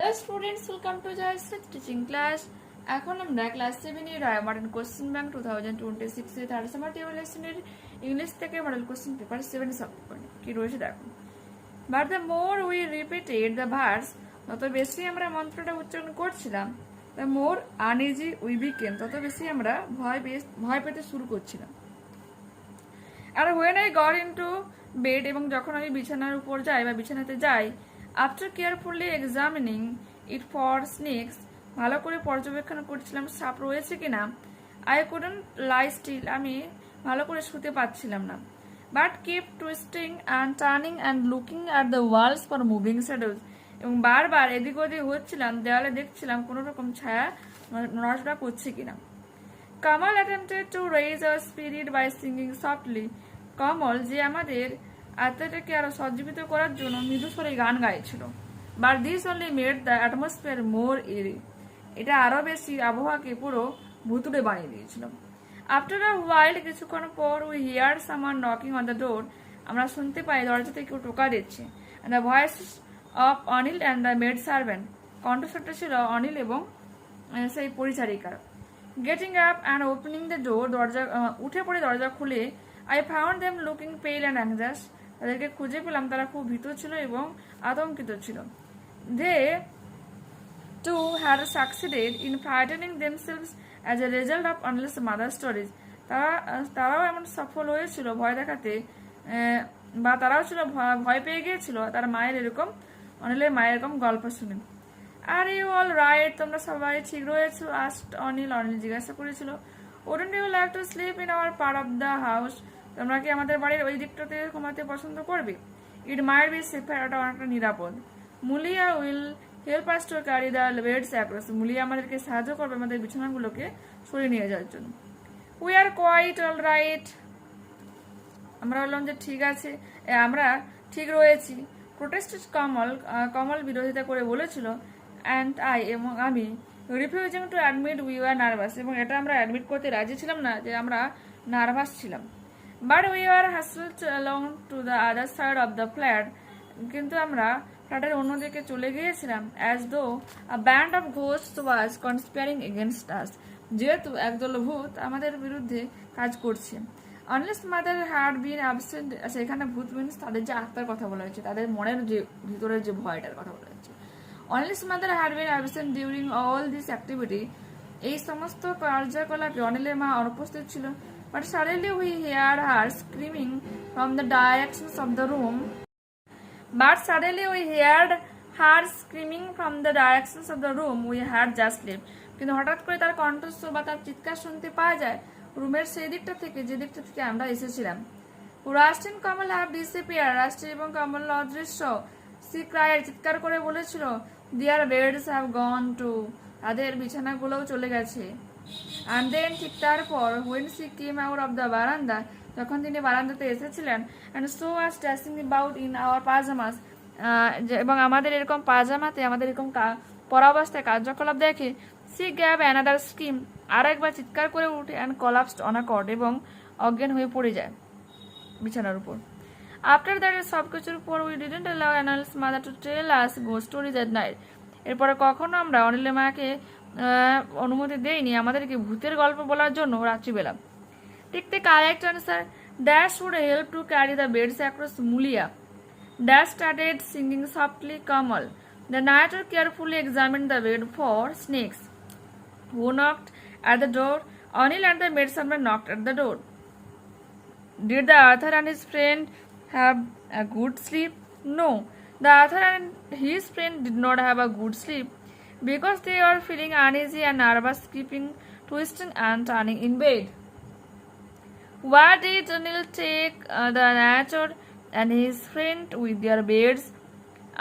Hello students, welcome to Jayaswit teaching class. এখন আমরা class 7 এর রয়্যাল মডেল কোশ্চেন ব্যাংক 2026 এর থার্ড সেমিস্টার টেবিল লেসনের ইংলিশ থেকে model question paper 7 solve করব। কি রয়েছে দেখো। But the more we repeated the verse, তত বেশি আমরা মন্ত্রটা উচ্চারণ করছিলাম, the more uneasy we became, তত বেশি আমরা ভয় পেতে শুরু করছিলাম। আর when I got into bed, এবং যখন আমি বিছানার উপর যাই বা বিছানাতে যাই, after carefully examining it for snakes, ভালো করে পর্যবেক্ষণ করছিলাম সাপ রয়েছে কিনা, I couldn't lie still, আমি ভালো করে শুতে পারছিলাম না, but kept twisting and turning and looking at the walls for moving shadows, এবং বারবার এদিক ওদিক হচ্ছিলাম, দেওয়ালে দেখছিলাম কোনো রকম ছায়া নড়াচড়া করছে কিনা। Kamal attempted to raise our spirit by singing softly. কমল যে আমাদের আত্মাটাকে আরো সজ্জীবিত করার জন্য মৃদু স্বরে গান গাইছিল। But this only made the atmosphere more eerie. এটা আরো বেশি আবহাওয়াকে পুরো ভুতুড়ে বানিয়ে দিয়েছিল। After a while, কিছুক্ষণ পর, we heard someone knocking on the door. আমরা শুনতে পাই দরজাতে কেউ টোকা দিচ্ছে। And the voice of Anil and the maid servant. কণ্ঠস্বরটা ছিল অনিল এবং সেই পরিচারিকার। Getting up and opening the door, দরজা উঠে পড়ে দরজা খুলে, I found them looking pale and anxious. তাদেরকে খুঁজে পেলাম তারা খুব ভীত ছিল এবং আতঙ্কিত ছিল। They too had succeeded in frightening themselves as a result of Anil's mother's stories. তারাও এমন সফল হয়েছিল ভয় দেখাতে, বা তারাও ছিল ভয় পেয়ে গিয়েছিল তার অনিলের মায়ের এরকম গল্প শুনে। আর ইউ অল রাইট, তোমরা সবাই ঠিক রয়েছো? আস্কড অনিল জিজ্ঞাসা করেছিল। Wouldn't you like to sleep in our part of the house? তোমরা কি আমাদের বাড়ির ওই দিকটাতে ঘুমাতে পছন্দ করবে? It might be safer, এটা অনেকটা নিরাপদ। Mulia will help us to carry the beds across. Mulia আমাদেরকে সাহায্য করবে আমাদের বিছানাগুলোকে সরিয়ে নিয়ে যাওয়ার জন্য। We are quite all right. আমরা বললাম যে ঠিক আছে, আমরা ঠিক রয়েছি। Protested কমল বিরোধিতা করে বলেছিল, and I, এবং আমি, refusing to admit we were nervous, এবং এটা আমরা অ্যাডমিট করতে রাজি ছিলাম না যে আমরা নার্ভাস ছিলাম। But we were hustled along to the other side of the flat, কিন্তু আমরা ফ্ল্যাটের অন্যদিকে চলে গিয়েছিলাম, as though a band of ghosts was conspiring against us, যেহেতু একদল ভূত আমাদের বিরুদ্ধে কাজ করছে। Unless mother had been absent, সেখানে ভূত মিনস তাদের যে আত্মার কথা বলা হয়েছে, তাদের মনের যে ভিতরের যে ভয়টার কথা বলা হয়েছে। Unless mother had been absent during all this activity, এই সমস্ত কার্যকলাপে অনিলের মা অনুপস্থিত ছিল। But suddenly we heard her screaming from the directions of the room. We had just left. কিন্তু হঠাৎ করে তার কণ্ঠস্বর বা তার চিৎকার শুনতে পাওয়া যায় রুমের সেই দিকটা থেকে, যে দিকটা থেকে আমরা এসেছিলাম। Rusty and Kamal have disappeared. রাষ্ট্রী এবং কমল অদৃশ্য। She cried, চিৎকার করে বলেছিল, their beds have gone too. তাদের বিছানাগুলোও চলে গেছে। And then, ঠিক তারপর, when she came out of the veranda, যখন তিনি বারান্দাতে এসেছিলেন, and so was dashing about in our pajamas, এবং আমাদের এরকম পাজামাতে আমাদের এরকম পরাবস্থায় কার্যকলাপ দেখে, she gave another scream, আর একবার চিৎকার করে উঠে, and collapsed on a cot, এবং অজ্ঞান হয়ে পড়ে যায় বিছানার উপর। After that, সবকিছুর পর, we didn't allow Anil's mother to tell us ghost stories at night. এরপরে কখনো আমরা অনিলের মাকে অনুমতি দেইনি আমাদেরকে ভূতের গল্প বলার জন্য রাত্রিবেলা। Take the correct answer. Dash would help to carry the beds across. Mulia. Dash started singing softly. Kamal. The narrator carefully examined the bed for snakes. Who knocked at the door? Anil and the maid servant knocked at the door. Did the author and his friend have a good sleep? No. The author and his friend did not have a good sleep because they were feeling uneasy and nervous, keeping twisting and turning in bed. Why did Anil take the narrator and his friend with their beds?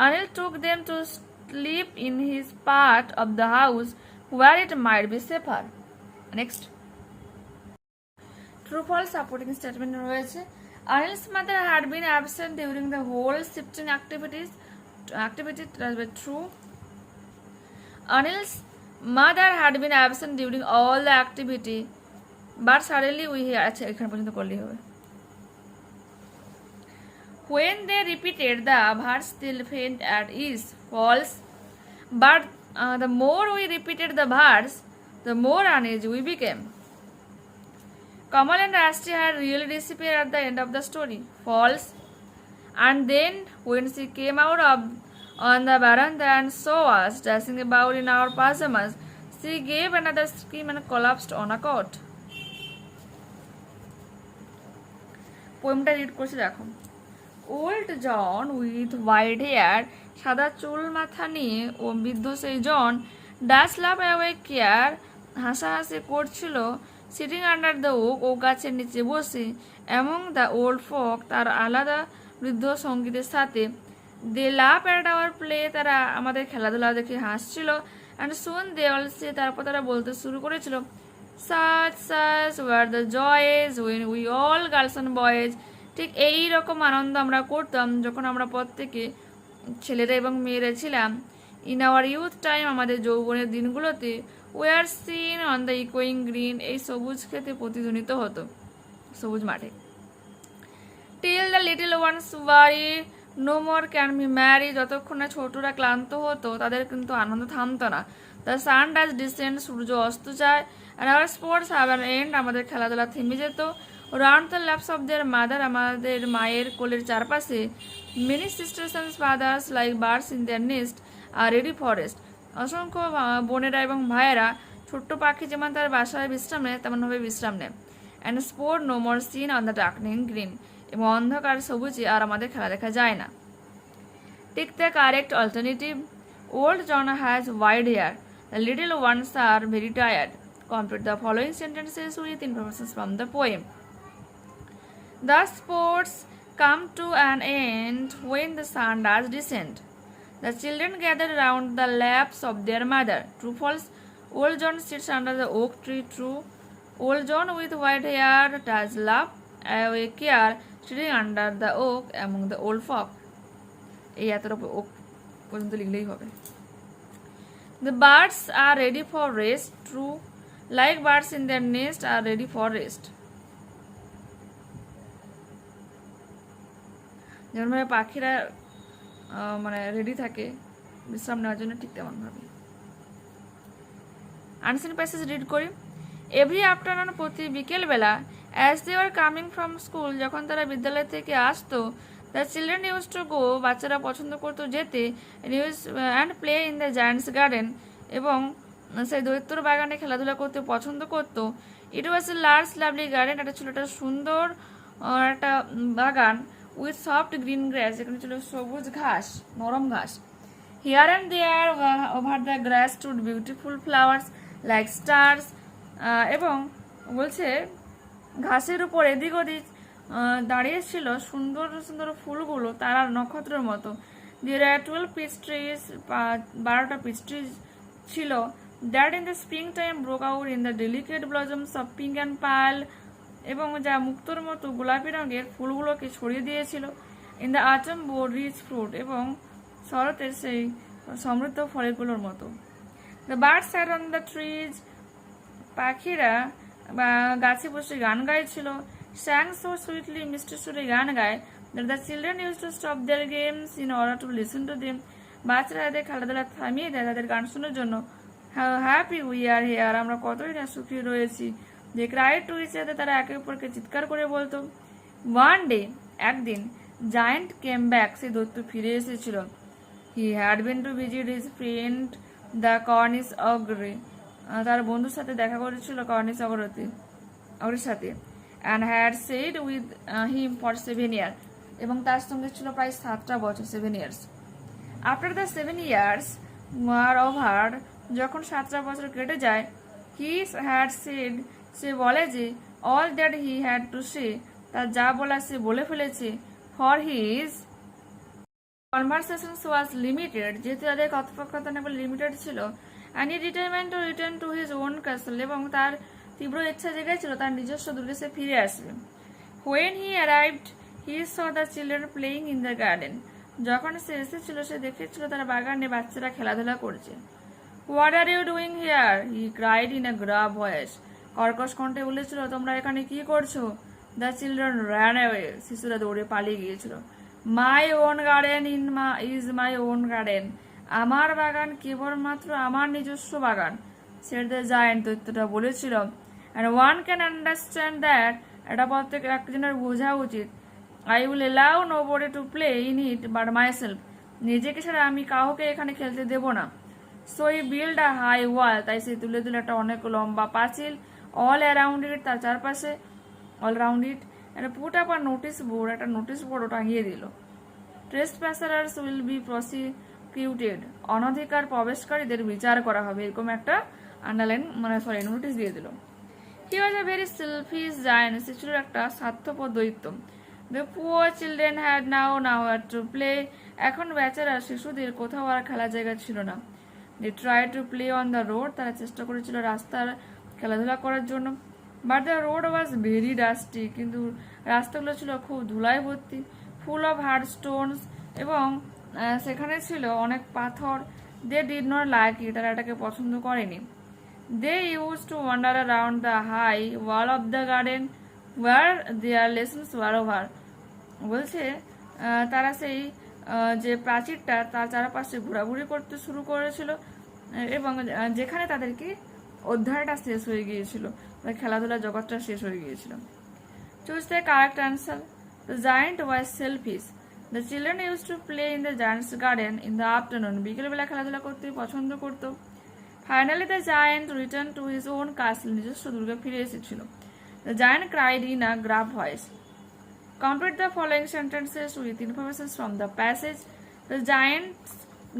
Anil took them to sleep in his part of the house where it might be safer. Next. True false supporting statement রয়েছে। Anil's mother had been absent during the whole shifting activity that were true. Anil's mother had been absent during all the activity, but suddenly we hear, আচ্ছা এখানে পর্যন্ত করলেই হবে। When they repeated the verse, still faint at is false. But the more we repeated the verse, the more uneasy we became. Kamal and Rashti had really disappeared at the end of the story. False. And then, when she came out on the veranda and saw us dancing about in our pajamas, she gave another scream and collapsed on a cot. পোয়েমটা read করছি দেখো। Old John with white hair, সাদা চুল মাথা নিয়ে ও বৃদ্ধ সেই জন, ডাচ লাভ অ্যাওয়ে কেয়ার, হাসাহাসি করছিল সিটিং আন্ডার দ্য ওক, ও গাছের নিচে বসে, অ্যামং দ্য ওল্ড ফক, তার আলাদা বৃদ্ধ সঙ্গীতের সাথে। দে লাভ অ্যাট আওয়ার প্লে, তারা আমাদের খেলাধুলা দেখে হাসছিল। অ্যান্ড সুন দে অল সে, তারপর তারা বলতে শুরু করেছিল, such were the joys when we all girls and boys, ঠিক এই রকম আনন্দ আমরা করতাম যখন আমরা প্রত্যেকে ছেলেরা এবং মেয়েরা ছিলাম। ইন আওয়ার ইউথ টাইম, আমাদের যৌবনের দিনগুলোতে, we are seen on the echoing green, এই সবুজ ক্ষেতে প্রতিধ্বনিত হতো, সবুজ মাঠে। till the little ones worry no more can be marry, যতক্ষণ না ছোটরা ক্লান্ত হতো তাদের কিন্তু আনন্দ থামতো না। the sun does descend, সূর্য অস্ত যায়। and our sports have an end, আমাদের খেলাধুলা থেমে যেত। round the laps of their mother, আমাদের মায়ের কোলের চারপাশে। many sisters and fathers like birds in their nest are ready for rest, অসংখ্য বোনেরা এবং ভাইয়েরা ছোট্ট পাখি যেমন তার বাসায় বিশ্রাম নেয় তেমনভাবে বিশ্রাম নেয়। and sport no more seen on the darkening green, এবং অন্ধকার সবুজে আর আমাদের খেলা দেখা যায় না। Tick the correct alternative, old John has white hair, the little ones are very tired. Complete the following sentences with information from the poem. The sports come to an end when the sun does descend. The children gather round the laps of their mother. True, false? Old John sits under the oak tree. True. Old John with white hair does laugh away care, sitting under the oak among the old folk. এই এতটা okay পর্যন্ত লিখলেই হবে। The birds are ready for rest. True. Like birds in their nest are ready for rest. যেমনভাবে পাখিরা মানে ready থাকে বিশ্রাম নেওয়ার জন্য, ঠিক তেমনভাবে। আনসিন প্যাসেজ রিড করি। এভরি আফটারনুন, প্রতি বিকেলবেলা, as they are coming from school, যখন তারা বিদ্যালয় থেকে আসতো, the children use to go, বাচ্চারা পছন্দ করতো যেতে, and play in the giant's garden, এবং সেই দৈত্যর বাগানে খেলাধুলা করতে পছন্দ করতো। It was a large lovely garden, এটা ছিল একটা সুন্দর একটা বাগান। উইথ সফট গ্রিন গ্রাস, এখানে ছিল সবুজ ঘাস, নরম ঘাস। Here and there over the grass stood beautiful flowers like stars, এবং বলছে ঘাসের উপর এদিক ওদিক দাঁড়িয়েছিল সুন্দর সুন্দর ফুলগুলো তারার নক্ষত্রের মতো। দেয়ার আর 12 পিচ ট্রিজ, 12টা পিচ ট্রিজ ছিল। That in the spring time broke out in the delicate blossoms of pink and pearl, এবং যা মুক্তোর মতো গোলাপি রঙের ফুলগুলোকে ছড়িয়ে দিয়েছিল। In the autumn bore rich fruit, এবং শরতের সেই সমৃদ্ধ ফলগুলোর মতো। The birds sat on the trees, পাখিরা বা গাছে বসে গান গাইছিল। স্যাং সো সুইটলি, মিষ্টি সুরে গান গায়। The children use to stop their games in order to listen to them, বাচ্চারা তাদের খেলাধুলা থামিয়ে দেয় তাদের গান শোনার জন্য। How happy we are here, আমরা কতই না সুখী রয়েছি। যে ক্রাইড টু ইচ আদার, তারা একে অপরকে চিৎকার করে বলতো। ওয়ান ডে, একদিন, জায়ান্ট কেম ব্যাক, সে দৈত্য ফিরে এসেছিল। He had been to visit his friend the Cornish ogre, তার বন্ধুর সাথে দেখা করেছিল কর্নিশ অগ্রের সাথে। And had stayed with him for 7 year, এবং তার সঙ্গে ছিল প্রায় 7টা বছর, 7 years. After the 7 years are over, যখন 7টা বছর কেটে যায়, হি হ্যাড সেড, সে বলে যে, all that he had to say, তার যা বলা সে বলে ফেলেছে। For his conversations was limited, যেহেতু তাদের কথোপকথন লিমিটেড ছিল। And he determined to return to his own castle, এবং তার তীব্র ইচ্ছা জেগেছিল তার নিজস্ব দুর্গে সে ফিরে আসবে। When he arrived he saw the children playing in the garden, যখন সে এসেছিল সে দেখেছিল তার বাগানে বাচ্চারা খেলাধুলা করছে। What are you doing here, he cried in a gruff voice, কর্কশ কণ্ঠে বলেছিল, তোমরা এখানে কি করছো? দ্য চিলড্রেন র্যান অ্যাওয়ে, শিশুরা দৌড়ে পালিয়ে গিয়েছিল। My own garden is my own garden, আমার বাগান কেবলমাত্র আমার নিজস্ব বাগান, said the giant, দৈত্যটা বলেছিল। And one can understand that, এটা প্রত্যেক একজনের বোঝা উচিত। I will allow nobody to play in it but myself, নিজেকে ছাড়া আমি কাউকে এখানে খেলতে দেব না। So he built a high wall, তাই সে তুলে দিল একটা অনেক লম্বা পাঁচিল, all around it, তার চারপাশে, all around it, and put up a notice board, একটা নোটিশ বোর্ড টাঙিয়ে দিল। Trespassers will be prosecuted, অনধিকার প্রবেশকারীদের বিচার করা হবে, এরকম একটা আন্ডারলাইন নোটিশ দিয়ে দিল। He was a very selfish giant, সে ছিল একটা স্বার্থপর দৈত্য। The poor children had now nowhere to play, এখন বেচারা শিশুদের কোথাও আর খেলার জায়গা ছিল না। They tried to play on the road, তারা চেষ্টা করেছিল রাস্তার খেলাধুলা করার জন্য। But the road was very dusty, কিন্তু রাস্তাগুলো ছিল খুব ধুলায় ভর্তি, full of hard stones, এবং সেখানে ছিল অনেক পাথর। They did not like it, তারা এটাকে পছন্দ করেনি। They used to wander around the high wall of the garden where their lessons were over, বলছে তারা সেই যে প্রাচীরটা তার চারপাশে ঘোরাঘুরি করতে শুরু করেছিল এবং যেখানে তাদের কি অধ্যায়টা শেষ হয়ে গিয়েছিল, খেলাধুলা জগৎটা শেষ হয়ে গিয়েছিল। Choose the correct answer. The giant was selfish. The children used to play in the giant's garden in the afternoon, বিকেলবেলা খেলাধুলা করতে পছন্দ করত। Finally the giant returned to his own castle, নিজস্ব দুর্গে ফিরে এসেছিল। The giant cried in a gruff voice. Complete the following sentences with information from the passage. The giant's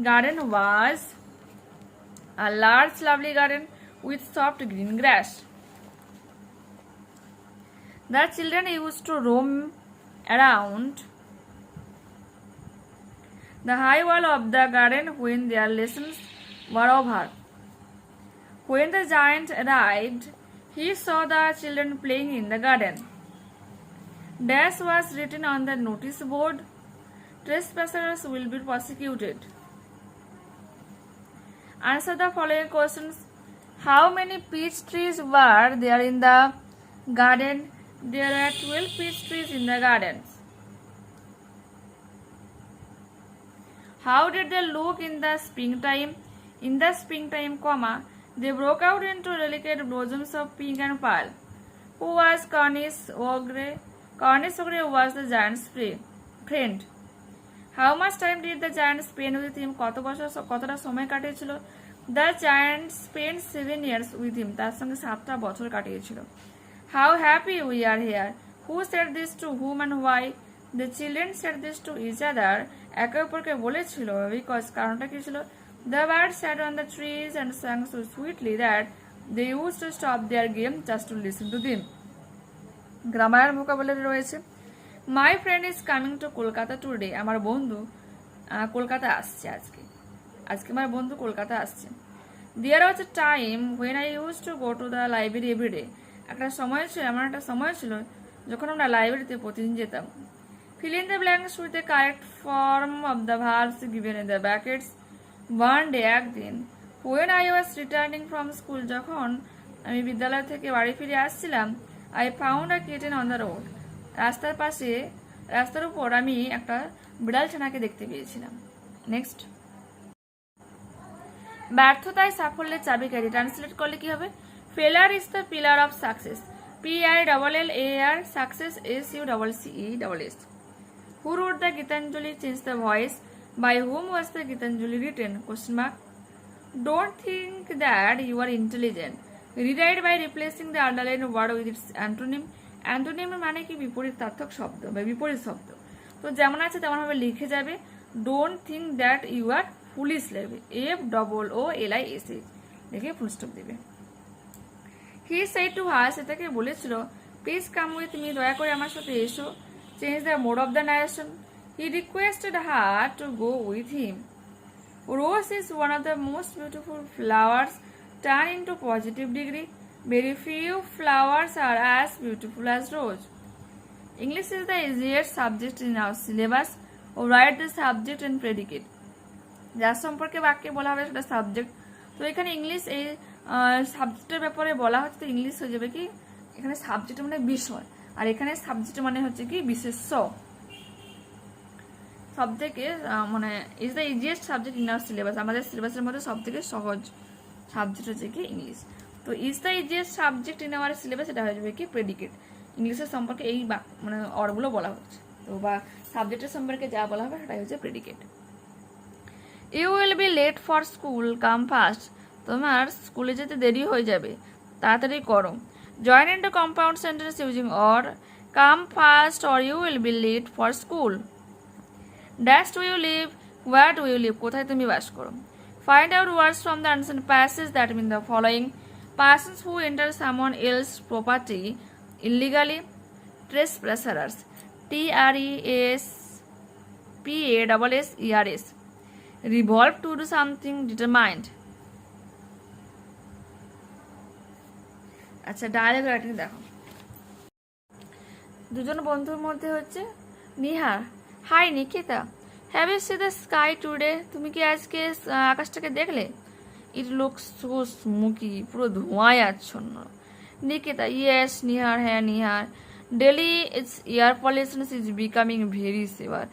garden was a large, lovely garden with soft green grass. The children used to roam around the high wall of the garden when their lessons were over. When the giant arrived, he saw the children playing in the garden. Dash was written on the notice board. Trespassers will be prosecuted. Answer the following questions. How many peach trees were there in the garden? There are 12 peach trees in the garden. How did they look in the springtime? In the springtime, they broke out into delicate blossoms of pink and pearl. Who was Cornish Ogre? Cornish Ogre was the giant's friend. How much time did the giant spend with him? কতটা সময় কাটিয়েছিল? The giant spent 7 years with him. তার সঙ্গে 7টা বছর কাটিয়েছিল। How happy we are here. Who said this to whom and why? The children said this to each other. একে অপরকে বলেছিল because কারণটা কি ছিল? The birds sat on the trees and sang so sweetly that they used to stop their game just to listen to them. Grammar vocabulary রয়েছে। My friend is coming to Kolkata today. আমার বন্ধু কলকাতা আসছে আজকে আমার বন্ধু কলকাতা আসছে। There was a time when I used to go to the library every day. একটা সময় ছিল যখন আমরা লাইব্রেরিতে প্রতিদিন যেতাম। Fill in the blanks with the correct form of the verbs given in the brackets. One day, একদিন, when I was returning from school, যখন আমি বিদ্যালয় থেকে বাড়ি ফিরে আসছিলাম, I found a kitten on the road. রাস্তার উপর আমি একটা বিড়াল ছানাকে দেখতে পেয়েছিলাম। নেক্সট, ব্যর্থতায় সাফল্যের চাবিকাঠি ট্রান্সলেট করলে কি হবে? ফেলার is the pillar of success. PILLAR, success SUCCESS. Who wrote the Gitanjali? Change the voice. By whom was the Gitanjali written? Question mark. Don't think that you are intelligent. Rewrite by replacing the underlined word with its antonym. Antonym মানে কি? বিপরীতার্থক শব্দ বা বিপরীত শব্দ। তো যেমন আছে তেমন ভাবে লিখে যাবে। Don't think that you are foolish লিখবে, FOOLISH লিখে ফুল স্টপ দিবে। He said to her, সে তাকে বলেছিল, Please come with me, দয়া করে আমার সাথে এসো। Change the mode of the narration. He requested her to go with him. Rose is one of the most beautiful flowers. Turn into positive degree. Very few flowers are as beautiful as rose. English is the easiest subject in our syllabus. Write the subject and predicate. যার সম্পর্কে বাক্যে বলা হবে সেটা subject. তো এখানে English এই সাবজেক্টের ব্যাপারে বলা হচ্ছে, তো ইংলিশ হয়ে যাবে কি, এখানে সাবজেক্ট মানে বিষয়, আর এখানে সাবজেক্ট মানে হচ্ছে কি বিশেষ্য। সব থেকে মানে is the easiest subject in our syllabus, আমাদের সিলেবাসের মধ্যে সব থেকে সহজ সাবজেক্ট হচ্ছে কি ইংলিশ। তো is the easiest subject in our syllabus, এটা হয়ে যাবে কি প্রেডিকেট। ইংলিশের সম্পর্কে এই মানে অর্ডগুলো বলা হচ্ছে, তো বা সাবজেক্টের সম্পর্কে যা বলা হবে সেটাই হচ্ছে predicate. You will be late for school, come fast, তোমার স্কুলে যেতে দেরি হয়ে যাবে, তাড়াতাড়ি করো। Join in to compound sentence using or, come fast or you will be late for school. Dash do you live, where do you live, কোথায় তুমি বাস করো। Find out words from the answer passage that mean the following, persons who enter someone else property illegally, trespassers, TRESPASSERS, revolve to do something determined। আচ্ছা, dialogue writing দেখো। দুজন বন্ধুর মধ্যে হচ্ছে Nihar, hi Nikita, have you see the sky today, তুমি কি আজকে আকাশটাকে দেখলে? ইট লুকস সো স্মোকি, পুরো ধোঁয়ায় আচ্ছন্ন। নিকিতা, ইয়েস। নিহার, হ্যাঁ। Nihar, Delhi is air pollution is becoming very severe,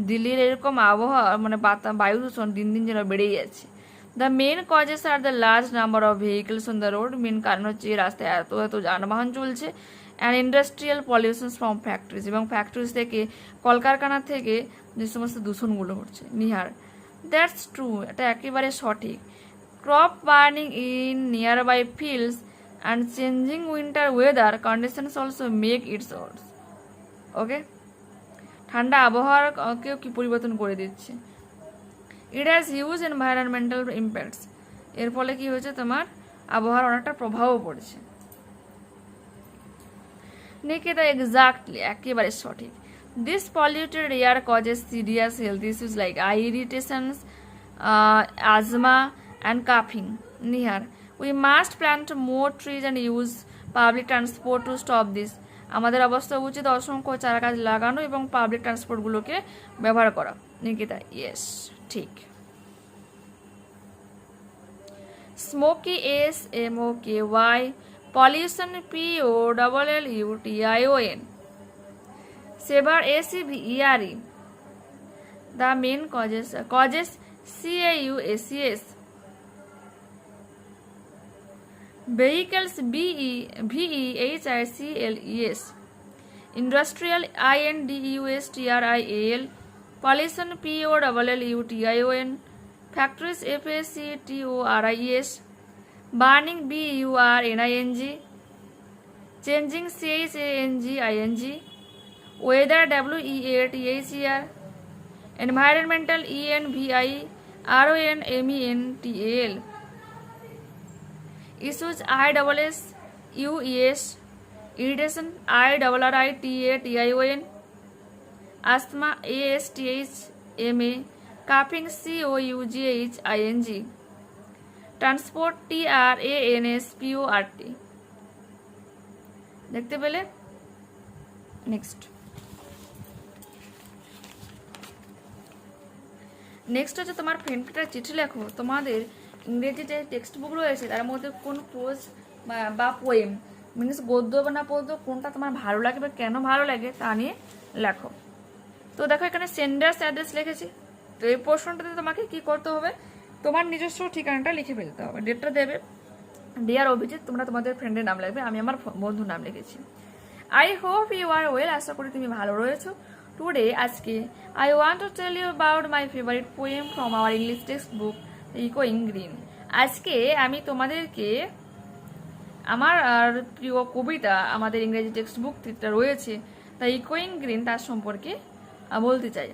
দিল্লির এরকম আবহাওয়া মানে বায়ু দূষণ দিন দিন যেন বেড়েই যাচ্ছে। The main causes are the large number of vehicles on the road, main কারণ হচ্ছে এই রাস্তায় এত এত যানবাহন চলছে। And industrial pollution from factories, এবং ফ্যাক্টরিজ থেকে কলকারখানা থেকে যে সমস্ত দূষণগুলো হচ্ছে। নিহার, দ্যাটস ট্রু, এটা একেবারে সঠিক। Crop burning in nearby fields and changing winter weather conditions also make it worse. Okay, ঠান্ডা আবহাওয়াকেও কি পরিবর্তন করে দিচ্ছে। It has huge environmental impacts, এর ফলে কি হয়েছে তোমার আবহাওয়ার অনেকটা প্রভাবও পড়ছে। নিকিতা, এক্স্যাক্টলি, একেবারে সঠিক। This polluted air causes serious health issues like eye irritations, asthma and coughing. Nihar, we must plant more trees and use public transport to stop this. আমাদের অবস্থা উচিত অসংখ্য চারা গাছ লাগানো এবং পাবলিক ট্রান্সপোর্টগুলোকে ব্যবহার করা। নিকিতা, ইয়েস, ঠিক। Smoky, SMOKY, pollution, POLLUTION, severe, SEVERE, the main causes CAUSES, vehicles, VEHICLES, industrial, INDUSTRIAL, pollution, POLLUTION, factories, FACTORIES, burning, BURNING, changing, CHANGING, weather, WEATHER, environmental, ENVIRONMENTAL, issues, ISSUES, irritation, IRRITATION, asthma, ASTHMA, coughing, COUGHING, transport, TRANSPORT। দেখতে পেলে? Next হচ্ছে তোমার ফ্রেন্ডকে একটা চিঠি লেখো। তোমাদের ইংরেজি যে টেক্সট বুক রয়েছে তার মধ্যে কোন প্রোজ বা পোয়েম মিনস গদ্য বা না পদ্য কোনটা তোমার ভালো লাগে বা কেন ভালো লাগে তা নিয়ে লেখো। তো দেখো এখানে সেন্ডার্স অ্যাড্রেস লিখেছি। তো এই প্রশ্নটাতে তোমাকে কি করতে হবে, তোমার নিজস্ব ঠিকানাটা লিখে ফেলতে হবে, ডেটটা দেবে। ডিয়ার অভিজিৎ, তোমরা তোমাদের ফ্রেন্ডের নাম লিখবে, আমি আমার বন্ধুর নাম লিখেছি। I hope you are well, আশা করি তুমি ভালো রয়েছো। টুডে, আজকে, I want to tell you about my favourite poem from our English textbook ইকোয়িং গ্রিন। আজকে আমি তোমাদেরকে আমার প্রিয় কবিতা আমাদের ইংরেজি টেক্সট বুক রয়েছে দ্য ইকোয়িং গ্রিন তার সম্পর্কে বলতে চাই।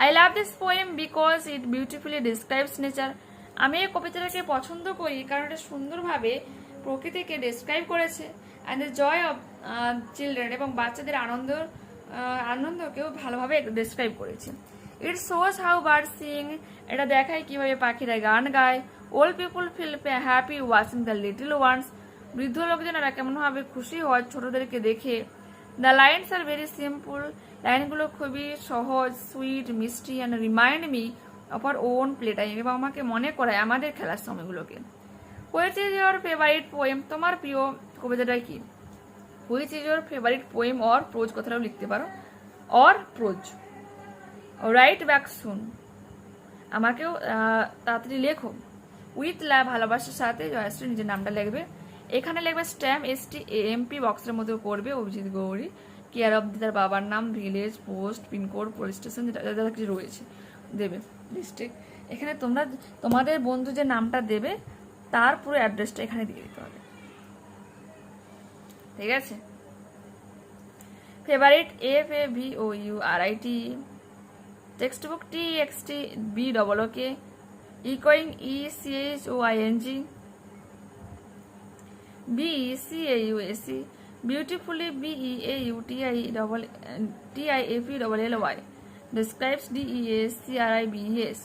I love this poem because it beautifully describes nature. আমি এই কবিতাটাকে পছন্দ করি কারণ এটা সুন্দরভাবে প্রকৃতিকে ডেসক্রাইব করেছে। And the joy of children, এবং বাচ্চাদের আনন্দকেও ভালোভাবে ডেসক্রাইব করেছে। It shows how bird sing, এটা দেখায় কিভাবে পাখিরা গান গায়। Old people feel happy watching the little ones, বৃদ্ধ লোকজনেরা কেমনভাবে খুশি হয় ছোটদেরকে দেখে। The lines are very simple, লাইনগুলো খুবই সহজ, সুইট, মিষ্টি, and remind me of our own play time, এবং আমাকে মনে করায় আমাদের খেলার সময়গুলোকে। Which is your favourite poem, তোমার প্রিয় কবিতাটা কি? Which is your favourite poem or pros, কথাটাও লিখতে পারো, or pros. Right back soon, আমাকেও তাড়াতাড়ি লেখো। উইথ লাভ, ভালোবাসার সাথে জয়শ্রী নিজের নামটা লিখবে। এখানে লিখবে স্ট্যাম্প STAMP, বক্সের মধ্যে করবে অভিজিৎ গৌরী, কেয়ার অফ তার বাবার নাম, village, post, pincode, police station, যেটা যা কিছু রয়েছে দেবে, ডিস্ট্রিক্ট। এখানে তোমরা তোমাদের বন্ধু যে নামটা দেবে তার পুরো অ্যাড্রেসটা এখানে দিয়ে দিতে হবে, ঠিক আছে? Favourite FAVOURIT, text book TXTBOOK, ইকোয়িং ECHOING, BECAUSE, beautifully BEAUTIFULLY, describes DESCRIBES,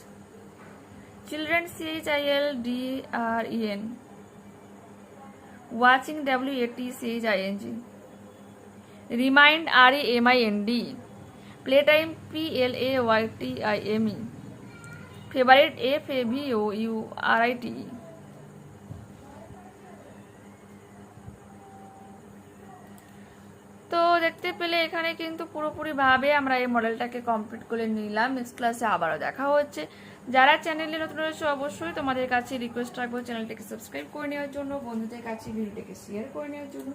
children CHILDREN, watching WATCHING, remind REMIND, playtime PLAYTIME, favorite FAVOURIT। তো দেখতে পেলে এখানে কিন্তু পুরোপুরিভাবে আমরা এই মডেলটাকে কমপ্লিট করে নিলাম। নেক্সট ক্লাসে আবারও দেখা হচ্ছে। যারা চ্যানেলে নতুন রয়েছে অবশ্যই তোমাদের কাছে রিকোয়েস্ট রাখবো চ্যানেলটাকে সাবস্ক্রাইব করে নেওয়ার জন্য, বন্ধুদের কাছে ভিডিওটাকে শেয়ার করে নেওয়ার জন্য।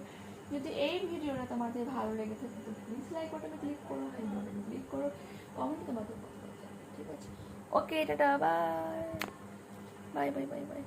যদি এই ভিডিওটা তোমাদের ভালো লেগে থাকে তো প্লিজ লাইক বাটনে ক্লিক করো, বাটনে ক্লিক করো, কমেন্ট তোমাদের, ঠিক আছে? Okay, tata, bye bye bye bye by.